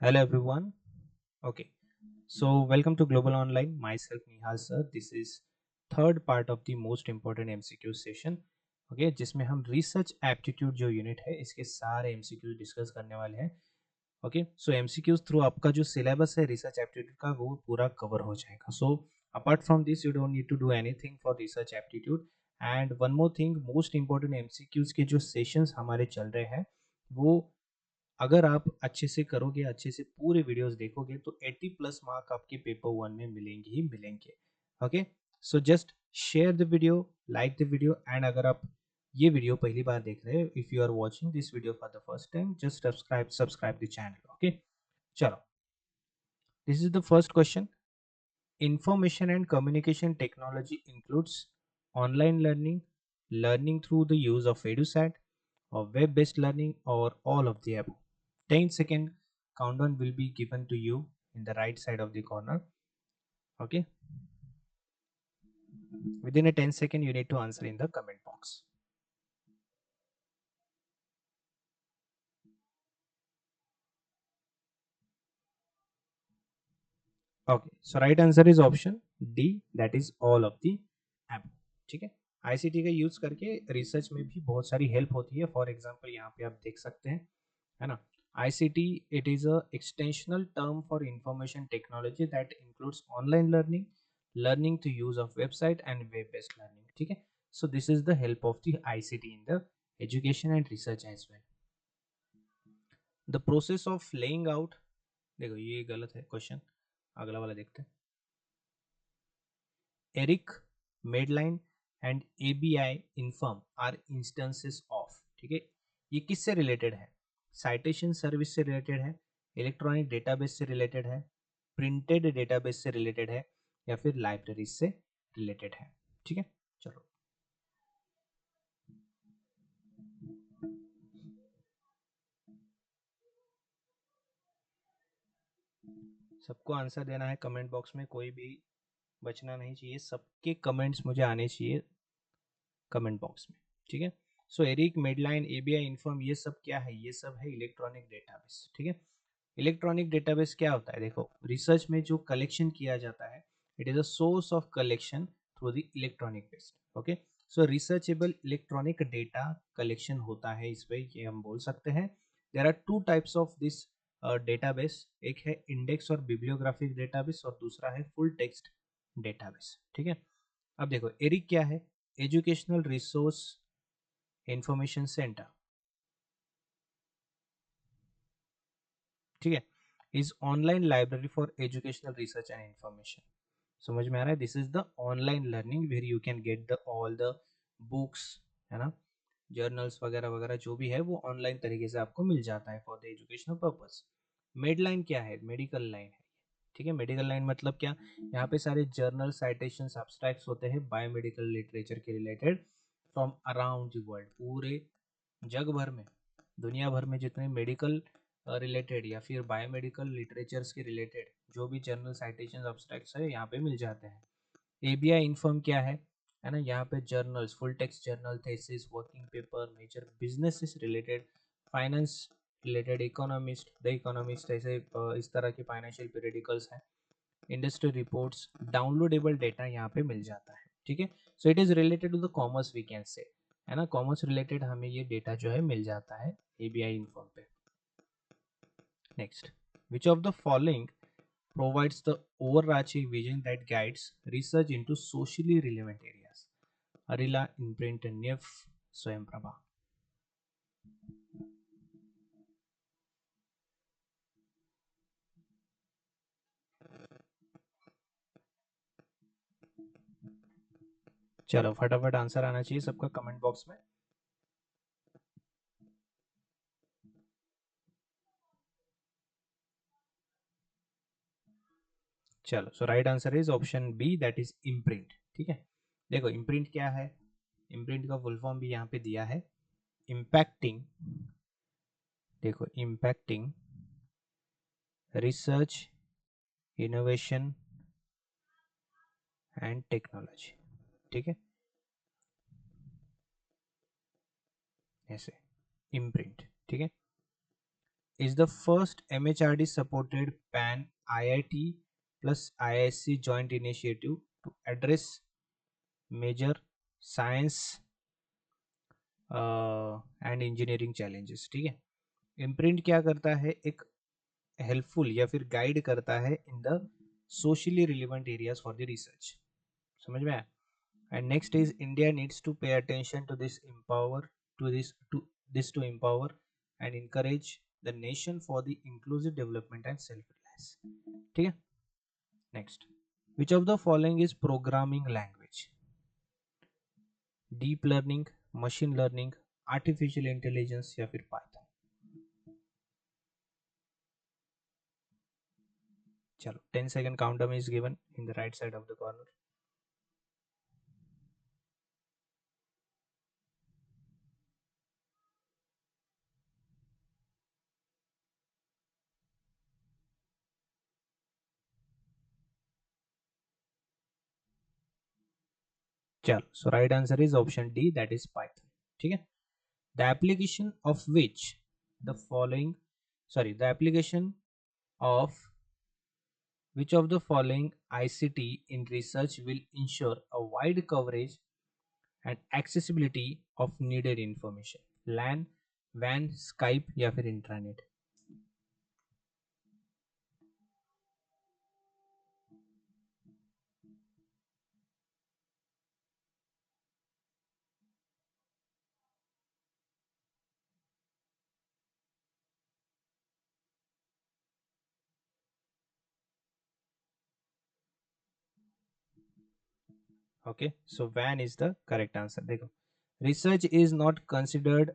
Hello everyone. Okay, so welcome to Global Online. Myself Nehal sir. This is third part of the most important MCQ session. Okay, जिसमें हम research aptitude जो unit है इसके सारे MCQ discuss करने वाले हैं. ओके, सो MCQs through आपका जो सिलेबस है रिसर्च एप्टीट्यूड का वो पूरा कवर हो जाएगा. So apart from this you don't need to do anything for research aptitude. And one more thing, most important MCQs के जो सेशंस हमारे चल रहे हैं वो अगर आप अच्छे से करोगे, अच्छे से पूरे वीडियोस देखोगे तो 80 प्लस मार्क आपके पेपर वन में मिलेंगे ही मिलेंगे. Okay, so just share the video, like the video. And अगर आप ये वीडियो पहली बार देख रहे हो, if you are watching this video for the first time, just subscribe the channel. Okay, चलो, this is the first question. Information and communication technology includes online learning, learning through the use of EduSat, or web-based learning, or all of the above. 10-second countdown will be given to you in the right side of the corner. Okay. Within a 10 second, you need to answer in the comment box. Okay. So right answer is option D. That is all of the above. ठीक है. ICT का use करके research में भी बहुत सारी help होती है. फॉर एग्जाम्पल यहाँ पे आप देख सकते हैं, है ना. ICT, it is a extensional term for information technology that includes online learning, learning to use of website and web-based learning. ठीक है. So this is the help of the ICT in the education and research as well. The process of laying out, देखो ये गलत है question, अगला वाला देखते हैं. Eric, Medline and ABI Inform are instances of. ठीक है, ये किससे रिलेटेड है? साइटेशन सर्विस से रिलेटेड है, इलेक्ट्रॉनिक डेटाबेस से रिलेटेड है, प्रिंटेड डेटाबेस से रिलेटेड है, या फिर लाइब्रेरी से रिलेटेड है. ठीक है, चलो. सबको आंसर देना है कमेंट बॉक्स में, कोई भी बचना नहीं चाहिए. सबके कमेंट्स मुझे आने चाहिए कमेंट बॉक्स में. ठीक है. सो एरिक, मेडलाइन, एबीआई इन्फॉर्म, ये सब क्या है? ये सब है इलेक्ट्रॉनिक डेटाबेस. ठीक है. इलेक्ट्रॉनिक डेटाबेस क्या होता है? देखो, रिसर्च में जो कलेक्शन किया जाता है, it is a source of collection through the electronic based. Okay, so researchable electronic data collection होता है इसमें, ये हम बोल सकते हैं. There are two types of this database. एक है इंडेक्स और बिब्लियोग्राफिक डेटाबेस, और दूसरा है फुल टेक्स्ट डेटाबेस. ठीक है. अब देखो, एरिक क्या है? Educational resource information center. ठीक है. Is online library for educational research and information. समझ में आ रहा है? This is the online learning where you can get the all the books, है ना, जर्नल्स वगैरह वगैरह जो भी है वो ऑनलाइन तरीके से आपको मिल जाता है for the educational purpose. Medline क्या है? मेडिकल लाइन है. ठीक है. मेडिकल लाइन मतलब क्या? यहाँ पे सारे जर्नल, साइटेशन, एब्स्ट्रैक्ट्स होते हैं बायोमेडिकल लिटरेचर के related from around the world. पूरे जग भर में, दुनिया भर में जितने मेडिकल रिलेटेड या फिर बायोमेडिकल लिटरेचर्स के रिलेटेड जो भी जर्नल, साइटेशन, एब्स्ट्रैक्ट्स है यहाँ पे मिल जाते हैं. एबीआई इन्फॉर्म क्या है ना, यहाँ पे journals, full text journal, thesis, working paper, major business related, finance related, the economist, ऐसे इस तरह के फाइनेंशियल पीरियडिकल्स हैं, इंडस्ट्री रिपोर्ट्स, डाउनलोडेबल डेटा यहाँ पे मिल जाता है. ठीक है. So it is related to the commerce we can say, है ना. कॉमर्स रिलेटेड हमें ये डेटा जो है मिल जाता है एबीआई इन्फॉर्म पे. Next, which of the following provides the overarching vision that guides research into socially relevant areas? Arila, Imprint, NIF, Swayamprabha. चलो फटाफट आंसर आना चाहिए सबका कमेंट बॉक्स में. चलो, so right answer is option B, that is imprint. ठीक है. देखो, इम्प्रिंट क्या है? इम्प्रिंट का फुल फॉर्म भी यहाँ पे दिया है, इम्पैक्टिंग. देखो, impacting research, innovation and technology. ठीक है, ऐसे. imprint. ठीक है, is the first MHRD supported pan IIT plus IISc joint initiative to address major science and engineering challenges. ठीक है, इम्प्रिंट क्या करता है, एक हेल्पफुल या फिर गाइड करता है in the socially relevant areas for the research. समझ में आया. And next is India needs to pay attention to this empower to empower and encourage the nation for the inclusive development and self reliance. ठीक है, next, which of the following is programming language? Deep learning, machine learning, artificial intelligence या फिर Python. चलो 10 second countdown is given in the right side of the corner. चलो, so right answer is option D, that is Python. ठीक है, the application of which the following the application of which of the following ICT in research will ensure a wide coverage and accessibility of needed information? LAN, WAN, Skype या फिर intranet. Okay, so WAN is the correct answer. देखो, research is not considered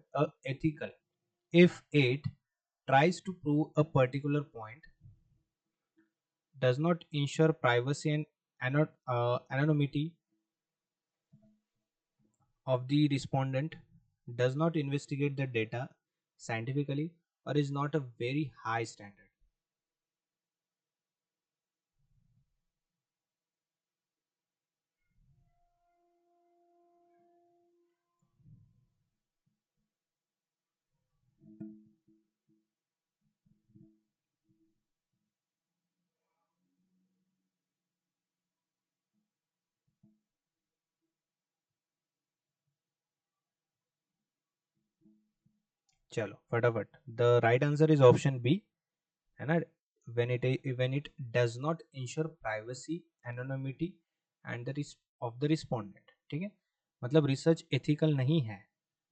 ethical if it tries to prove a particular point, does not ensure privacy and anonymity of the respondent, does not investigate the data scientifically, or is not a very high standard. चलो फटाफट, the right answer is option B, है ना. when it does not ensure privacy, anonymity and the of the respondent. ठीक है, मतलब research ethical नहीं है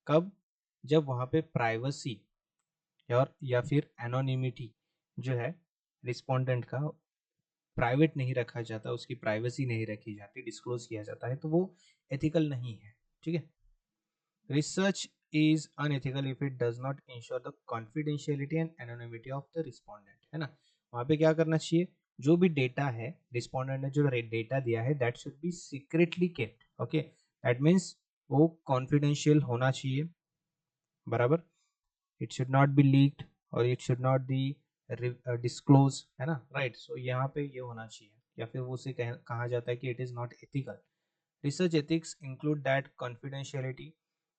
कब, जब वहां पे प्राइवेसी और या फिर एनोनिमिटी जो है रिस्पोंडेंट का प्राइवेट नहीं रखा जाता, उसकी प्राइवेसी नहीं रखी जाती, डिस्क्लोज किया जाता है, तो वो एथिकल नहीं है. ठीक है, research is unethical if it does not ensure the confidentiality and anonymity of the respondent. है ना, वहां पे क्या करना चाहिए, जो भी डेटा है रिस्पोंडेंट ने जो डेटा दिया है that should be secretly kept. Okay, that means वो कॉन्फिडेंशियल होना चाहिए, बराबर. It should not be leaked और it should not be disclose, है ना, राइट. सो यहाँ पे ये होना चाहिए, या फिर वो उसे कहा जाता है कि it is not ethical. Research ethics include that confidentiality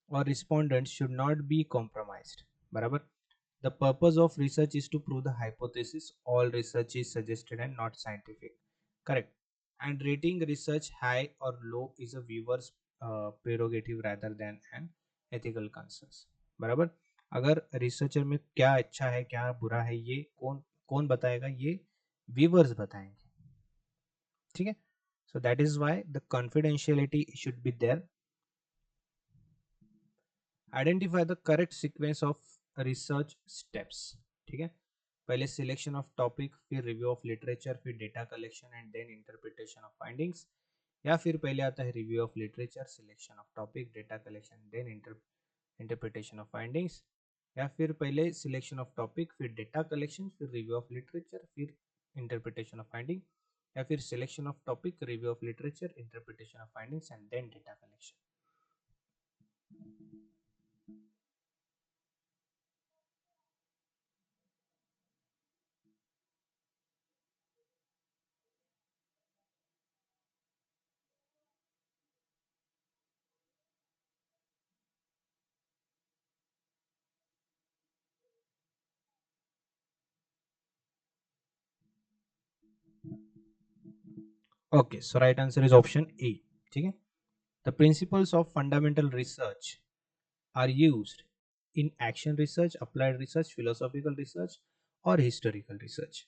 or respondents should not be compromised. बराबर. The purpose of research is to prove the hypothesis. All research is suggested and not scientific. Correct. And rating research high or low is a viewer's prerogative rather than an ethical concerns. बराबर. अगर researcher में क्या अच्छा है क्या बुरा है ये कौन कौन बताएगा, ये व्यूअर्स बताएंगे. ठीक है, so that is why the confidentiality should be there. Identify the correct sequence of research steps. ठीक है, पहले सिलेक्शन ऑफ टॉपिक, फिर रिव्यू ऑफ लिटरेचर, फिर data collection and then interpretation of findings, या फिर पहले आता है review of literature, selection of topic, data collection, then interpretation of findings, या फिर पहले सिलेक्शन ऑफ टॉपिक, फिर डेटा कलेक्शन, फिर रिव्यू ऑफ लिटरेचर, फिर इंटरप्रिटेशन ऑफ फाइंडिंग, या फिर selection of topic, review of literature, interpretation of findings and then data collection. Okay, so right answer is option A. ठीक है. The principles of fundamental research are used in action research, applied research, philosophical research, or historical research.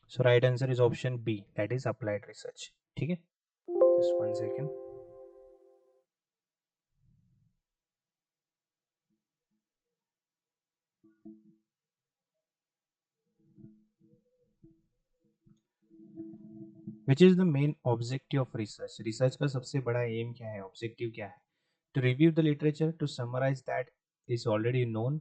So right answer is option B, that is applied research. ठीक है. Just one second. Which is the main objective of research? Research का सबसे बड़ा aim क्या है? Objective क्या है? To review the literature, to summarize that is already known,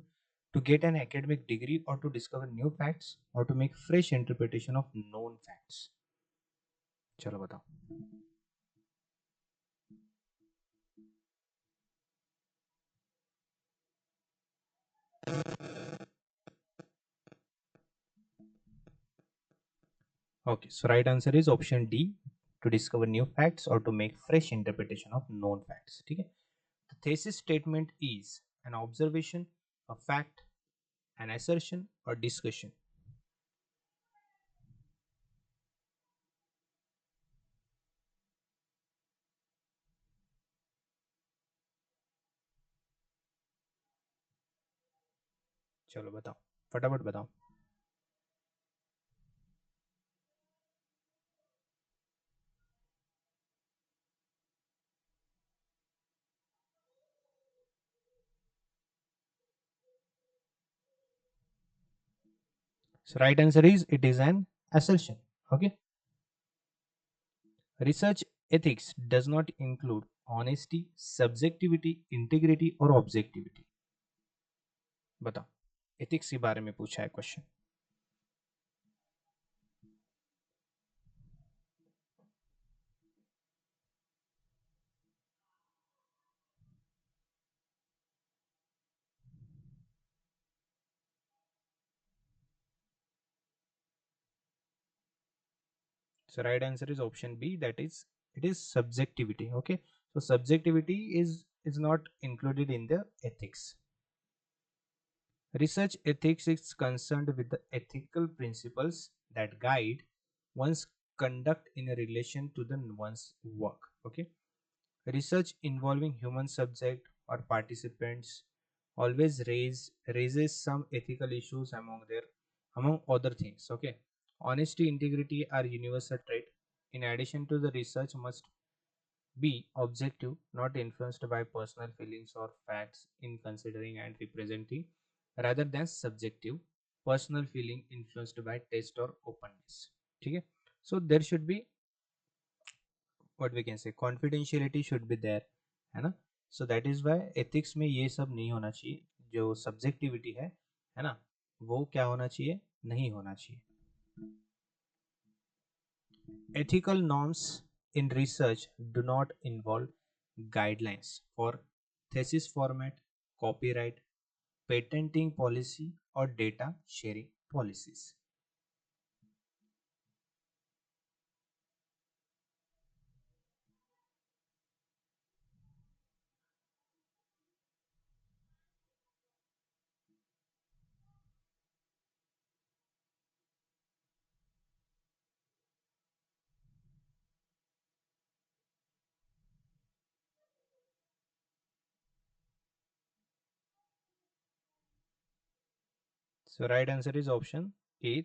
to get an academic degree, or to discover new facts, or to make fresh interpretation of known facts. चलो बताओ. Okay, so right answer is option D, to discover new facts or to make fresh interpretation of known facts. ठीक है. The thesis statement is an observation, a fact, an assertion, or discussion. चलो बताओ, फटाफट बताओ. So right answer is it is an assertion. Okay. Research ethics does not include honesty, subjectivity, integrity or objectivity. बताओ. Ethics के बारे में पूछा है question. So right answer is option B, that is it is subjectivity. Okay. So subjectivity is not included in the ethics. Research ethics is concerned with the ethical principles that guide one's conduct in relation to the one's work. Okay. Research involving human subject or participants always raises some ethical issues among other things. Okay. Honesty, integrity are universal trait. In addition to the research must be objective, not influenced by personal feelings or facts in considering and representing, rather than subjective, personal feeling influenced by taste or openness. ठीक है. So there should be, what we can say, confidentiality should be there, है ना. So that is why ethics में ये सब नहीं होना चाहिए. जो subjectivity है ना, वो क्या होना चाहिए, नहीं होना चाहिए. Ethical norms in research do not involve guidelines for thesis format, copyright, patenting policy, or data sharing policies. So right answer is option A,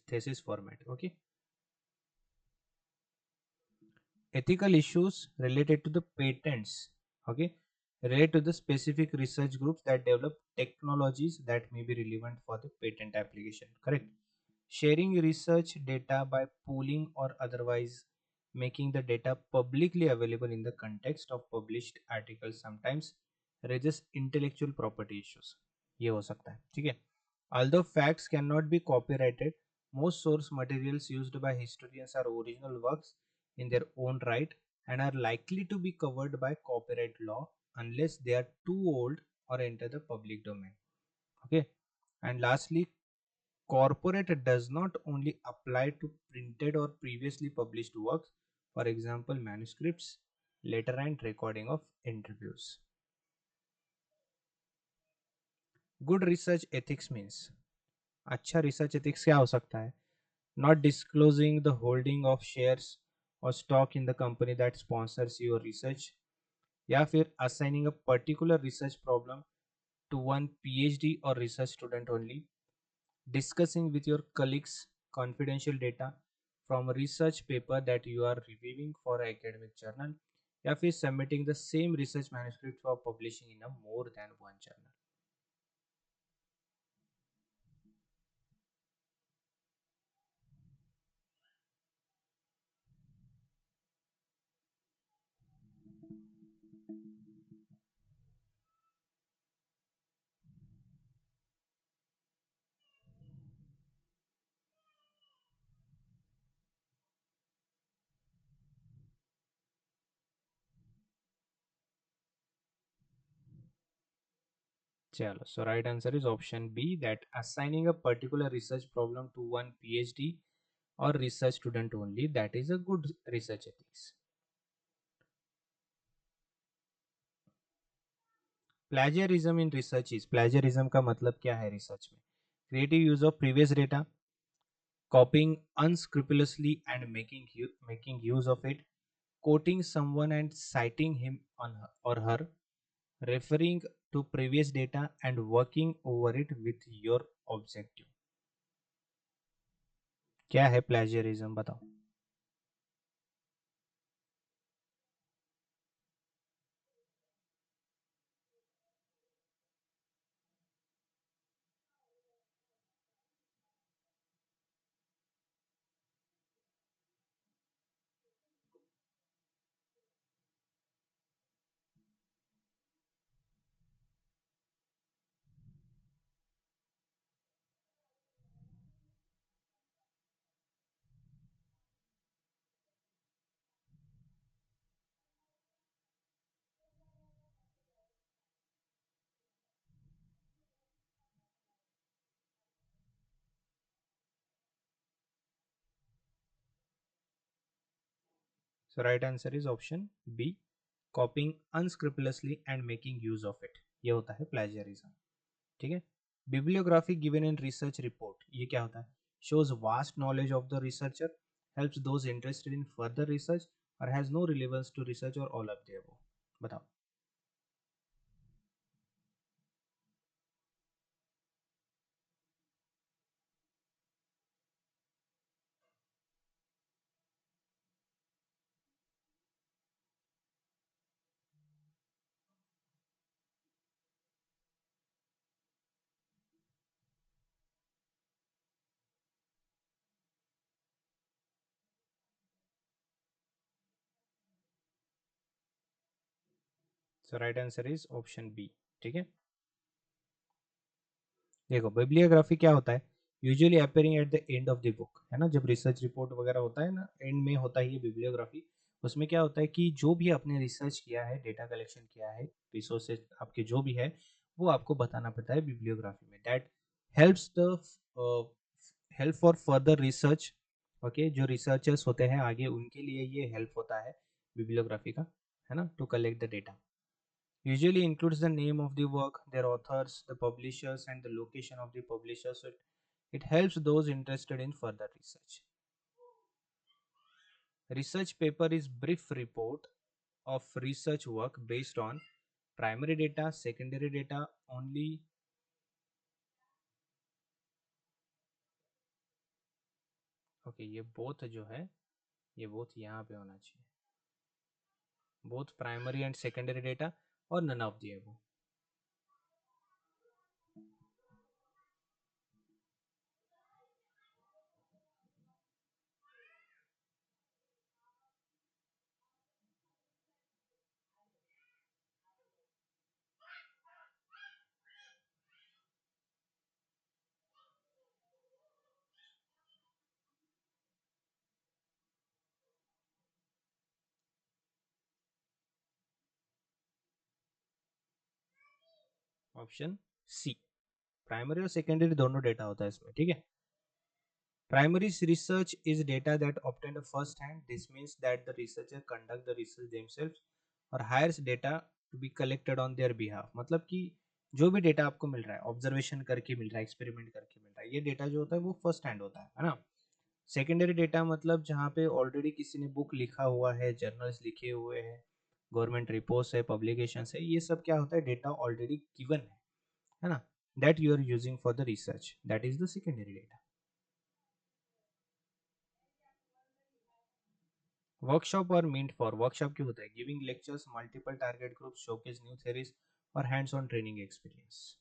thesis format. Okay. Ethical issues related to the patents. Okay. Relate to the specific research groups that develop technologies that may be relevant for the patent application. Correct. Sharing research data by pooling or otherwise making the data publicly available in the context of published articles sometimes raises intellectual property issues. ये हो सकता है. ठीक है. Although facts cannot be copyrighted, most source materials used by historians are original works in their own right and are likely to be covered by copyright law unless they are too old or enter the public domain. Okay. And lastly, corporate does not only apply to printed or previously published works, for example, manuscripts, letter and recording of interviews. Good research ethics means, अच्छा research ethics क्या हो सकता है? Not disclosing the holding of shares और stock in the company that sponsors your research, या फिर assigning a particular research problem to one PhD or research student only, discussing with your colleagues confidential data from a research paper that you are reviewing for academic journal, या फिर submitting the same research manuscript for publishing in a more than one journal. Chalo, so right answer is option B, that assigning a particular research problem to one PhD or research student only, that is a good research ethics. Plagiarism in research is, plagiarism का मतलब क्या है research में? Creative use of previous data, copying unscrupulously and making use of it, quoting someone and citing him on her, or her, referring to previous data and working over it with your objective. क्या है plagiarism, बताओ? So right answer is option B, copying unscrupulously and making use of it. ये होता है plagiarism. ठीक है. Bibliography given in research report, ये क्या होता है? Shows vast knowledge of the researcher, helps those interested in further research, और has no relevance to research, और ऑल ऑफ द अबव. बताओ. So right answer is option B. ठीक है. देखो, बिब्लियोग्राफी क्या होता है? Usually appearing at the end of the book, है ना. जब रिसर्च रिपोर्ट वगैरह होता है ना, एंड में होता है ये बिब्लियोग्राफी. उसमें क्या होता है कि जो भी आपने रिसर्च किया है, डेटा कलेक्शन किया है, रिसोर्सेज आपके जो भी है, वो आपको बताना पड़ता है बिब्लियोग्राफी में. That helps the help for further research. Okay, जो रिसर्चर्स होते हैं आगे, उनके लिए ये हेल्प होता है बिब्लियोग्राफी का, है ना, to collect the data. Usually includes the name of the work, their authors, the publishers, and the location of the publisher. So it helps those interested in further research. Research paper is brief report of research work based on primary data, secondary data only. Okay, ये both जो है, ये both यहाँ पे होना चाहिए. Both primary and secondary data, or none of the above. Option C. Primary और secondary दोनों डेटा होता है इसमें. ठीक है. Primary research is data that obtained first hand. This means that the researcher conduct the research themselves or hires data to be collected on their behalf. मतलब कि जो भी डेटा आपको मिल रहा है, ऑब्जर्वेशन करके मिल रहा है, एक्सपेरिमेंट करके मिल रहा है, ये डेटा जो होता है वो फर्स्ट हैंड होता है ना। सेकेंडरी डेटा मतलब जहाँ पे ऑलरेडी किसी ने बुक लिखा हुआ है, जर्नल्स लिखे हुए हैं, गवर्नमेंट रिपोर्ट्स है, पब्लिकेशन है, ये सब क्या होता है, डेटा ऑलरेडी गिवन है ना, that you are using for the research, that is the secondary data. Workshop और मीट फॉर वर्कशॉप क्या होता है, giving lectures, multiple target group, showcase new theories और hands on training experience.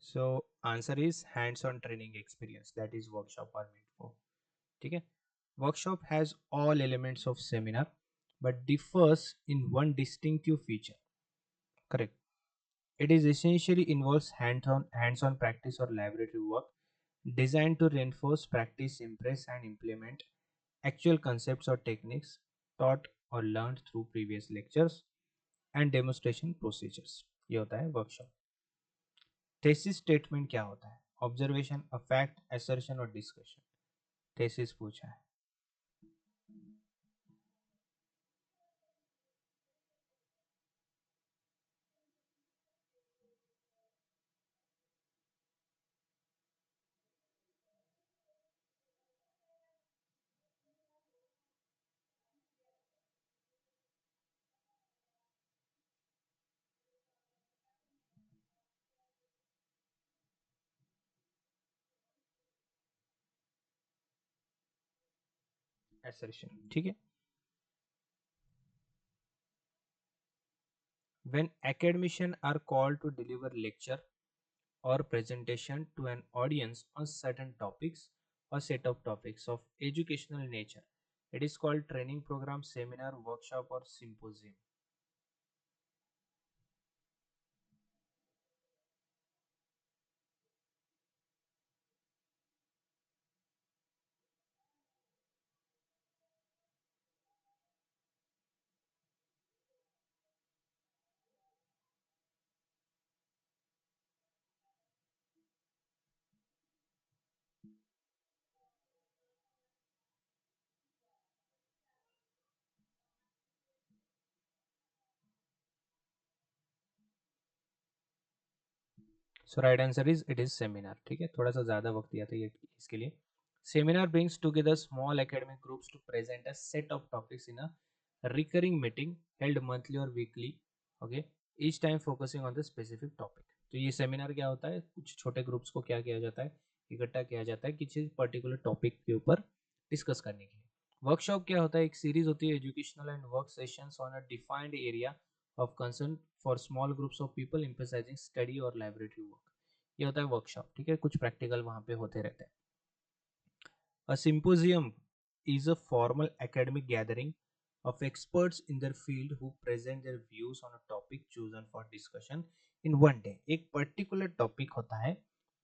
So answer is hands on training experience, that is workshop और meet for. ठीक है, workshop has all elements of seminar but differs in one distinctive feature, correct. It is essentially involves hands-on practice or laboratory work designed to reinforce, practice, impress and implement actual concepts or techniques taught or learned through previous lectures and demonstration procedures, ये होता है workshop. Thesis statement क्या होता है, observation, a fact, assertion और discussion. Thesis पूछा है। Assertion, ठीक है। When academicians are called to deliver lecture or presentation to an audience on certain topics or set of topics of educational nature, it is called training program, seminar, workshop or symposium. So right answer is it is seminar. ठीक है, थोड़ा सा ज्यादा वक्त दिया था ये इसके लिए। Seminar brings together small academic groups to present a set of topics in a recurring meeting held monthly और weekly, okay, each time focusing on the specific topic. तो ये सेमिनार क्या होता है, कुछ छोटे ग्रुप्स को क्या किया जाता है, इकट्ठा किया जाता है किसी पर्टिकुलर टॉपिक के ऊपर डिस्कस करने के लिए। वर्कशॉप क्या होता है, एक सीरीज होती है educational and work sessions on a defined area of concern for small groups of people emphasising study और लाइब्रेरी वर्क, ये होता है वर्कशॉप। ठीक है, कुछ प्रैक्टिकल वहां पे होते रहते हैं। A symposium is a formal academic gathering of experts in their field who present their views on a topic chosen for discussion in one day। एक पर्टिकुलर टॉपिक होता है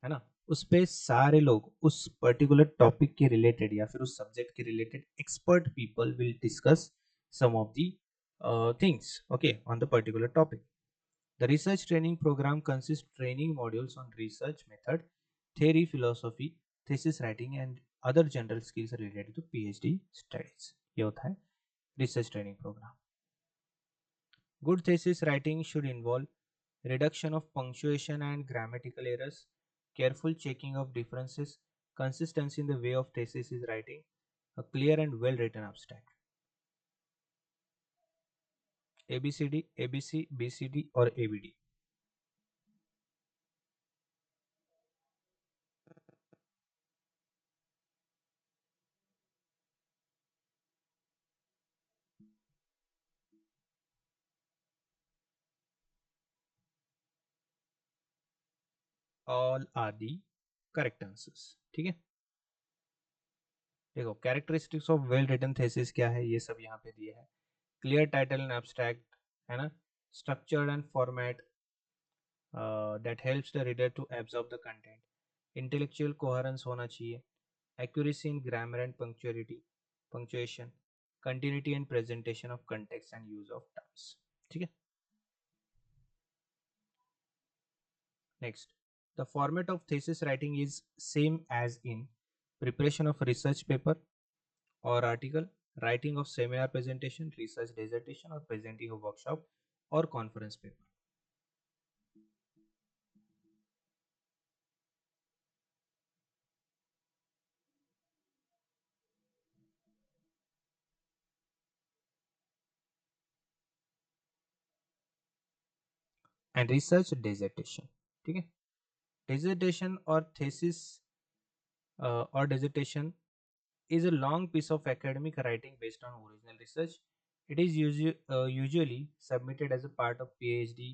ना, उस पे सारे लोग उस पर्टिकुलर टॉपिक के रिलेटेड या फिर उस सब्जेक्ट के related expert people will discuss some of the things, okay, on the particular topic. The research training program consists training modules on research method, theory, philosophy, thesis writing and other general skills related to PhD studies. ये होता है research training program. Good thesis writing should involve reduction of punctuation and grammatical errors, careful checking of differences, consistency in the way of thesis is writing, a clear and well written abstract. ABCD, ABC, BCD और ABD, all are the correct answers। ठीक है, देखो characteristics of well written thesis क्या है, ये सब यहाँ पे दिए हैं। क्लियर टाइटल एंड एब्स्ट्रैक्ट, है ना, structured and format that helps the reader to absorb the content, intellectual coherence होना चाहिए, accuracy in grammar and punctuality, punctuation, continuity and presentation of context and use of terms. ठीक है. Next, the format of thesis writing is same as in preparation of research paper or article, writing of seminar presentation, research dissertation, or presenting a workshop or conference paper. And research dissertation. ठीक है. Dissertation or thesis or dissertation is a long piece of academic writing based on original research. It is usually submitted as a part of PhD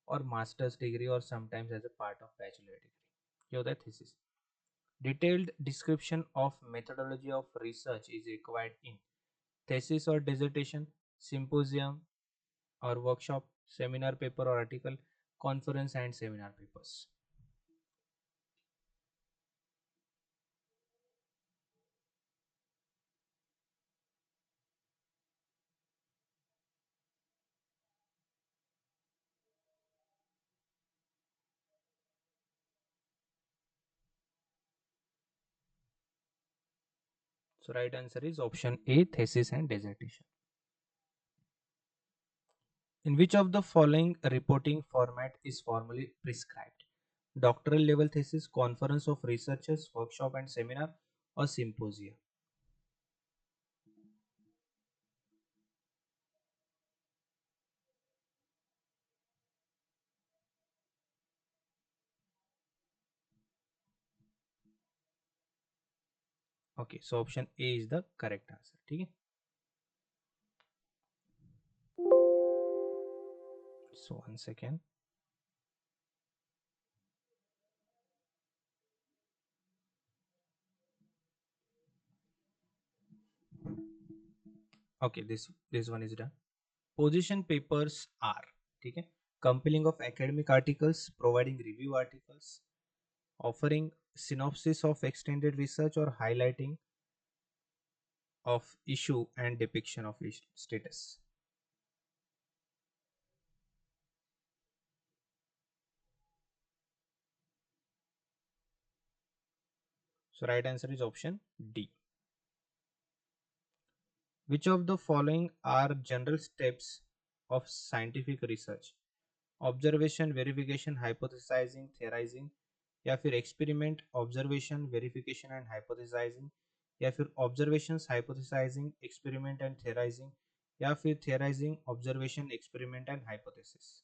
or master's degree or sometimes as a part of bachelor degree. ये होता है thesis. Detailed description of methodology of research is required in thesis or dissertation, symposium or workshop, seminar paper or article, conference and seminar papers. So right answer is option A, thesis and dissertation. In which of the following reporting format is formally prescribed? Doctoral level thesis, conference of researchers, workshop and seminar, or symposia? Okay, so option A is the correct answer. ठीक है. So 1 second. Okay, this one is done. Position papers are, ठीक है, compiling of academic articles, providing review articles, offering synopsis of extended research, or highlighting of issue and depiction of status. So right answer is option D. Which of the following are general steps of scientific research? Observation, verification, hypothesizing, theorizing, या फिर experiment, observation, verification and hypothesizing, या फिर observations, hypothesizing, experiment and theorizing, या फिर theorizing, observation, experiment and hypothesis.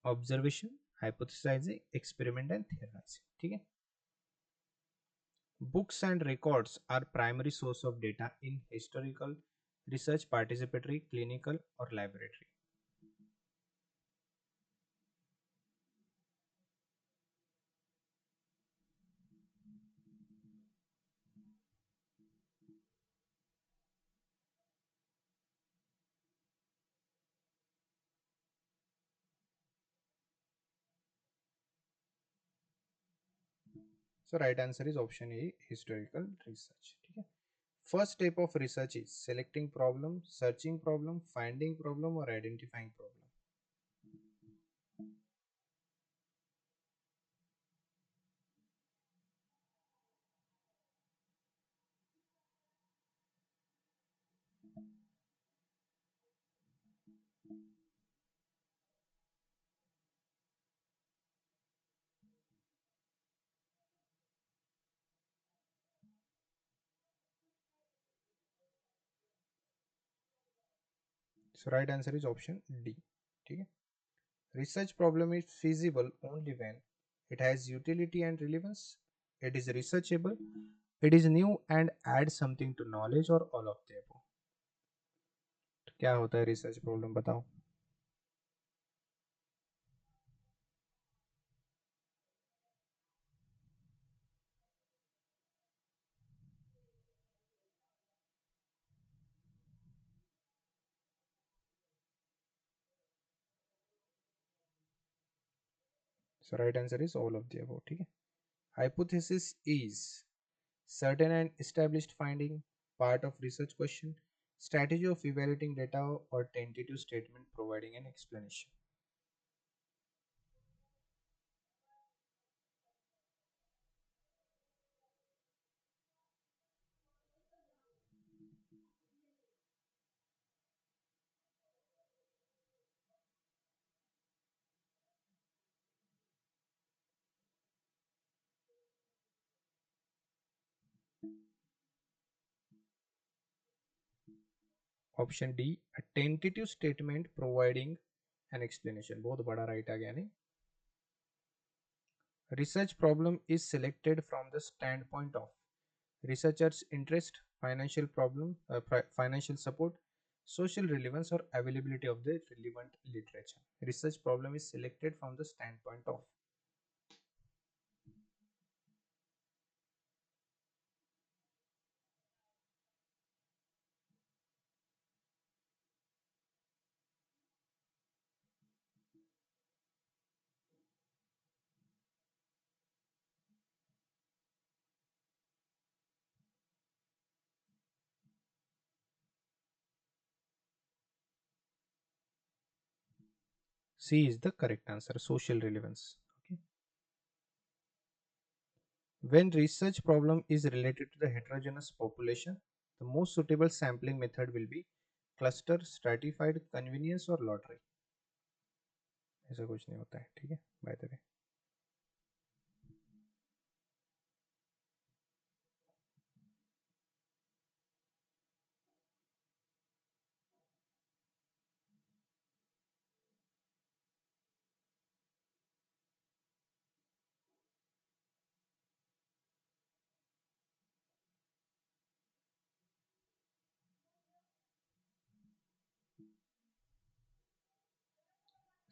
Observation, hypothesizing, experiment and theorizing. ठीक है. Books and records are primary source of data in historical research, participatory, clinical or laboratory. So right answer is option A, historical research. ठीक है. First step of research is selecting problem, searching problem, finding problem or identifying problem. So right answer is option D. ठीक है. Research problem is feasible only when it has utility and relevance, it is researchable, it is new and adds something to knowledge or all of the above. तो क्या होता है research problem बताओ. So right answer is all of the above. ठीक है. Hypothesis is certain and established finding, part of research question, strategy of evaluating data, or tentative statement providing an explanation. Option D, a tentative statement providing an explanation. बहुत बड़ा right आ गया नहीं. Research problem is selected from the standpoint of researcher's interest, financial problem, financial support, social relevance, or availability of the relevant literature. Research problem is selected from the standpoint of. C is the correct answer, social relevance. Okay. When research problem is related to the heterogeneous population, the most suitable sampling method will be cluster, stratified, convenience, or lottery. ऐसा कुछ नहीं होता है, ठीक है, by the way.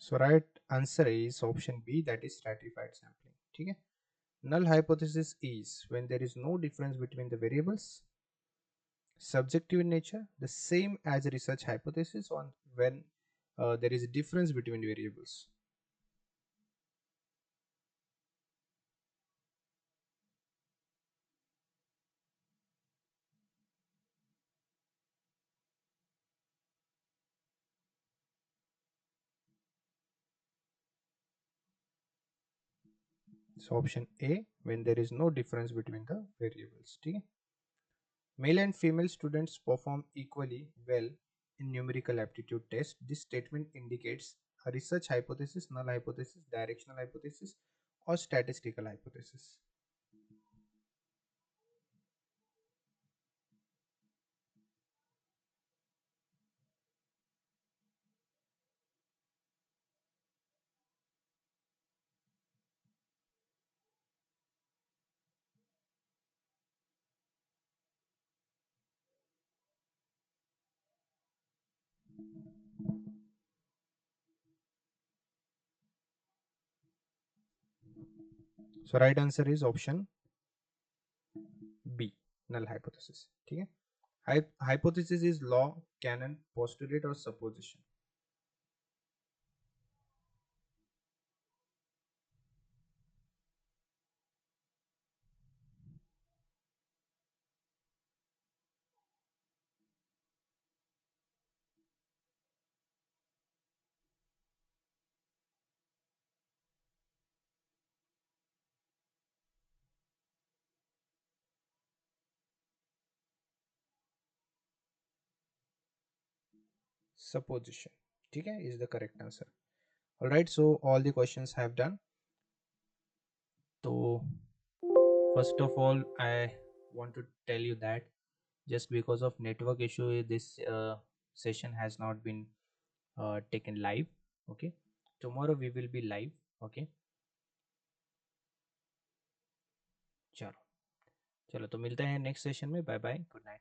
So right answer is option B, that is stratified sampling. ठीक है. Null hypothesis is when there is no difference between the variables, subjective in nature, the same as research hypothesis on when there is a difference between variables. So option A, when there is no difference between the variables. ठीक है. Male and female students perform equally well in numerical aptitude test. This statement indicates a research hypothesis, null hypothesis, directional hypothesis, or statistical hypothesis. So right answer is option B, null hypothesis. ठीक है. Hypothesis is law, canon, postulate, or supposition. Supposition. ठीक है, is the correct answer. All right, so all the questions have done. So first of all, I want to tell you that just because of network issue, this session has not been taken live. Okay, tomorrow we will be live. Okay, चलो चलो तो मिलते हैं next session में. Bye bye, good night.